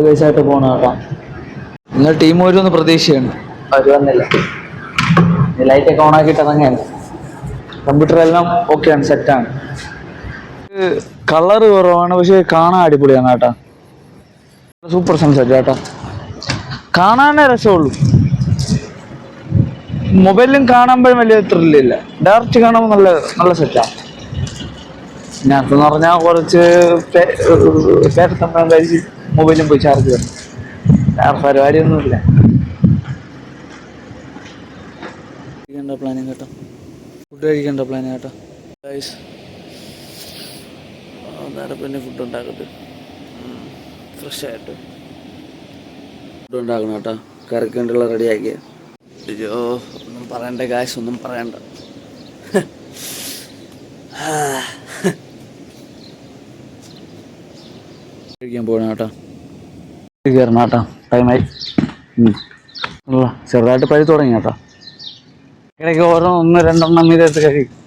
ബേസായിട്ട് പോകണം കേട്ടോ. നിങ്ങൾ ടീം വരുമെന്ന് പ്രതീക്ഷയാണ്. അവർ വന്നില്ല. ലൈറ്റൊക്കെ ഓണാക്കിയിട്ട് ഇറങ്ങിയാണ്. കമ്പ്യൂട്ടർ എല്ലാം ഓക്കെയാണ്, സെറ്റാണ്. കളറ് കുറവാണ്, പക്ഷെ കാണാൻ അടിപൊളിയാണ് കേട്ടോ. സൂപ്പർ സൺസെറ്റ് കേട്ടോ. കാണാനേ രസമുള്ളൂ. മൊബൈലിലും കാണുമ്പോഴും വലിയ ത്രില്ലില്ല. ഡയറക്റ്റ് കാണുമ്പോൾ നല്ല നല്ല സെറ്റാണ്. ഇതിനകത്തെന്ന് പറഞ്ഞാൽ കുറച്ച് പേര് സമയം കഴിച്ച് മൊബൈലും പോയി ചാർജ് ചെയ്യണം. വേറെ പരിപാടിയൊന്നുമില്ല. കഴിക്കേണ്ട പ്ലാനിങ് കേട്ടോ. ഫുഡ് കഴിക്കേണ്ട പ്ലാനിങ് കേട്ടോ. നേരെ പിന്നെ ഫുഡ് ഉണ്ടാക്കട്ടെ. ഫ്രഷായിട്ട് ഫുഡ് ഉണ്ടാക്കണം കേട്ടോ. കറിക്കേണ്ടുള്ള റെഡിയാക്കിയ. അയ്യോ ഒന്നും പറയണ്ട ഗായ്സ്, ഒന്നും പറയണ്ട. കഴിക്കാൻ പോകണം കേട്ടോ. കയറണം കേട്ടോ. ടൈമായി. ചെറുതായിട്ട് പഴി തുടങ്ങി കേട്ടോ. ഇടയ്ക്ക് ഓരോ 1-2 മീതെടുത്ത് കഴിക്കും.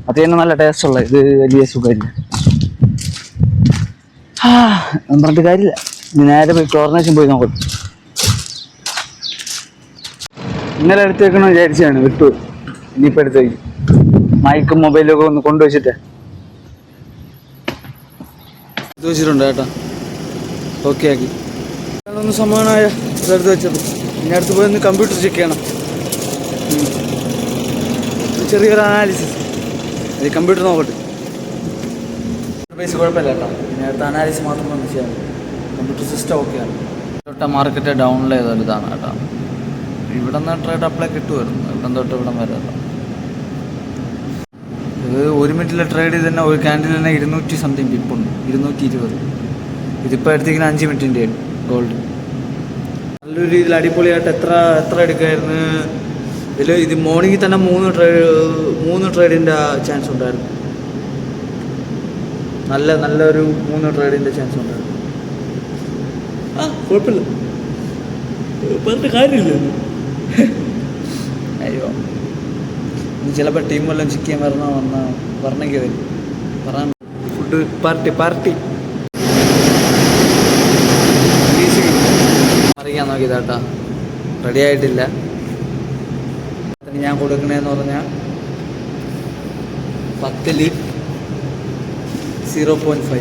അത് തന്നെ നല്ല ടേസ്റ്റുള്ള. ഇത് വലിയ സുഖമില്ല. പറഞ്ഞിട്ട് കാര്യമില്ല. നേരെ പോയി ക്ലോറിനേഷൻ പോയി നോക്കും. ഇന്നലെ എടുത്ത് വെക്കണമെന്ന് വിചാരിച്ചാണ്, വിട്ടു. ഇനിയിപ്പോൾ എടുത്ത് വയ്ക്കും. മൈക്കും മൊബൈലൊക്കെ ഒന്ന് കൊണ്ടുവച്ചിട്ട് ഇത് വെച്ചിട്ടുണ്ട് കേട്ടോ. ഓക്കെ ആക്കി ഒന്ന് സമാധാനമായ ഇതെടുത്ത് വെച്ചത്. ഇനി അടുത്ത് പോയി ഒന്ന് കമ്പ്യൂട്ടർ ചെക്ക് ചെയ്യണം. ചെറിയൊരു അനാലിസിസ്. അത് കമ്പ്യൂട്ടർ നോക്കട്ടെ. ബേസ് കുഴപ്പമില്ല കേട്ടോ. ഇനി അടുത്ത അനാലിസിസ് മാത്രം ഒന്ന് ചെയ്യാൻ. കമ്പ്യൂട്ടർ സിസ്റ്റം ഓക്കെയാണ്. തൊട്ട മാർക്കറ്റ് ഡൗണിൽ ചെയ്തൊരു ഇതാണ് കേട്ടോ. ഇവിടെ നിന്ന് ട്രേഡ് അപ്ലൈ കിട്ടുമായിരുന്നു. ഇവിടെ തൊട്ട് ഇവിടം വരെ കേട്ടോ. ഇത് 1 മിനിറ്റിലെ ട്രേഡ് ചെയ്ത് തന്നെ ഒരു ക്യാൻഡിൽ തന്നെ 200 സംതിങ് പിപ്പുണ്ട്. 220. ഇതിപ്പോൾ എടുത്തിരിക്കുന്ന 5 മിനിറ്റിൻ്റെ ഗോൾഡ്. നല്ലൊരു രീതിയിൽ അടിപൊളിയായിട്ട് എത്ര എടുക്കുമായിരുന്നു. ഇത് മോർണിംഗിൽ തന്നെ 3 ട്രേഡിൻ്റെ ചാൻസ് ഉണ്ടായിരുന്നു. നല്ലൊരു 3 ട്രേഡിൻ്റെ ചാൻസ് ഉണ്ടായിരുന്നു. കുഴപ്പമില്ല, പറഞ്ഞ കാര്യമില്ല. അയ്യോ ഇനി ചിലപ്പോൾ ടീം വല്ലതും ചിക്കൻ പറഞ്ഞെങ്കിൽ വരും. പറയാൻ ഫുഡ് പാർട്ടി അറിയാൻ നോക്കിയതാട്ടാ. റെഡി ആയിട്ടില്ല. ഞാൻ കൊടുക്കണേന്ന് പറഞ്ഞാൽ 10ൽ 0.5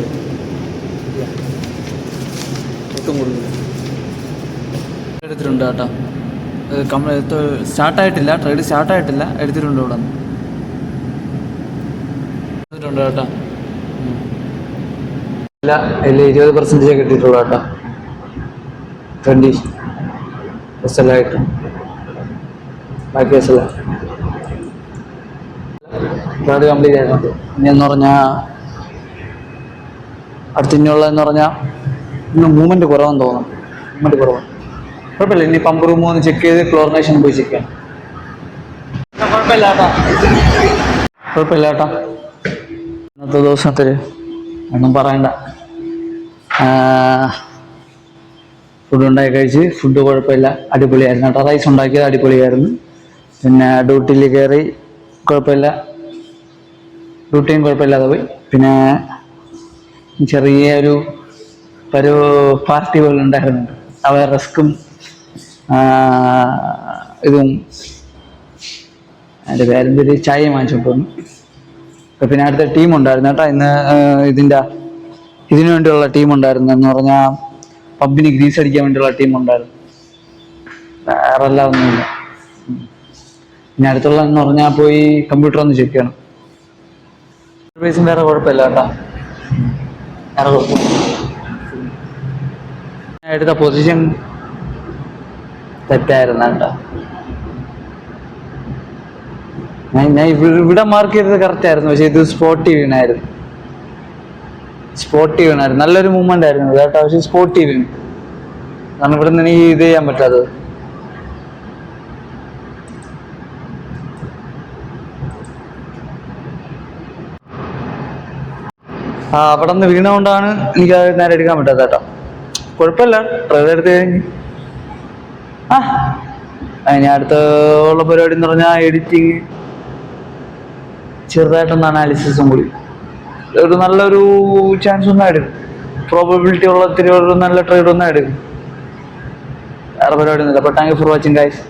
ഒട്ടും കൊടുക്കില്ല. എടുത്തിട്ടുണ്ട് കേട്ടോ. സ്റ്റാർട്ടായിട്ടില്ല, ട്രേഡ് സ്റ്റാർട്ടായിട്ടില്ല. എടുത്തിട്ടുണ്ട് ഇവിടെ നിന്ന്. എടുത്തിട്ടുണ്ട് കേട്ടോ. ഇല്ല 20% കിട്ടിയിട്ടുള്ളൂ കേട്ടോ. 20 എസ്എല്ലായിട്ട് ബാക്കി എസ്എല്ല ട്രേഡ് കംപ്ലീറ്റ് ആയിട്ടുണ്ട്. ഇനിയെന്ന് പറഞ്ഞാൽ അടുത്തിനുള്ളതെന്ന് പറഞ്ഞാൽ ഇന്ന് മൂവ്മെൻറ്റ് കുറവെന്ന് തോന്നുന്നു. മൂവ്മെൻറ്റ് കുറവാണ്. കുഴപ്പമില്ല. ഇനി പമ്പ് റൂം ഒന്ന് ചെക്ക് ചെയ്ത് ക്ലോറിനേഷൻ പോയി ചെക്ക് ചെയ്യാം. കുഴപ്പമില്ല കേട്ടോ. ഇന്നത്തെ ദിവസത്തിൽ ഒന്നും പറയണ്ട. ഫുഡ് ഉണ്ടാക്കി കഴിച്ച്. ഫുഡ് കുഴപ്പമില്ല, അടിപൊളിയായിരുന്നു കേട്ടോ. റൈസ് ഉണ്ടാക്കിയത് അടിപൊളിയായിരുന്നു. പിന്നെ ഡ്യൂട്ടിയിൽ കയറി കുഴപ്പമില്ല, ഡ്യൂട്ടിയും കുഴപ്പമില്ലാതെ പോയി. പിന്നെ ചെറിയൊരു പാർട്ടി പോലെ ഉണ്ടായിരുന്നുണ്ട്. അവ റസ്ക്കും ഇതും അതിൻ്റെ പേരെന്തൊരു ചായയും വാങ്ങിച്ചോണ്ട് വന്നു. പിന്നെ അടുത്ത ടീമുണ്ടായിരുന്നു കേട്ടോ. ഇന്ന് ഇതിനു വേണ്ടിയുള്ള ടീമുണ്ടായിരുന്നു. എന്ന് പറഞ്ഞാൽ പബ്ബിന് ഗ്രീസ് അടിക്കാൻ വേണ്ടിയുള്ള ടീമുണ്ടായിരുന്നു. വേറെ എല്ലാം ഒന്നുമില്ല. പിന്നെ അടുത്തുള്ളതെന്ന് പറഞ്ഞാൽ പോയി കമ്പ്യൂട്ടർ ഒന്ന് ചെക്ക് ചെയ്യണം. ബേസും വേറെ കുഴപ്പമില്ല കേട്ടോ. വേറെ കുഴപ്പമില്ല. എടുത്ത പൊസിഷൻ തെറ്റായിരുന്നു കേട്ടോ. ഞാൻ ഇവിടെ മാർക്ക് ചെയ്തത് കറക്റ്റ് ആയിരുന്നു, പക്ഷെ ഇത് സ്പോട്ടി വീണായിരുന്നു. നല്ലൊരു മൂവ്മെന്റ് ആയിരുന്നു കേട്ടോ. പക്ഷെ സ്പോട്ടി വീണു. കാരണം ഇവിടെ നിന്ന് എനിക്ക് ഇത് ചെയ്യാൻ പറ്റാത്തത്. അവിടെ നിന്ന് വീണുകൊണ്ടാണ് എനിക്ക് അത് നേരെ എടുക്കാൻ പറ്റാത്ത കേട്ടോ. കുഴപ്പമില്ല, ട്രേഡ് എടുത്ത് കഴിഞ്ഞ് അതിന് അടുത്തുള്ള പരിപാടി എന്ന് പറഞ്ഞാൽ എഡിറ്റിങ്, ചെറുതായിട്ടൊന്ന് അനാലിസിസും കൂടി. ഒരു നല്ലൊരു ചാൻസ് ഒന്നും ആയിരുന്നു. പ്രോബബിലിറ്റി ഉള്ള ഇത്തിരി ഒരു നല്ല ട്രേഡ് ഒന്നും എടുക്കും. വേറെ പരിപാടി ഒന്നുമില്ല. അപ്പോൾ thank you for watching guys.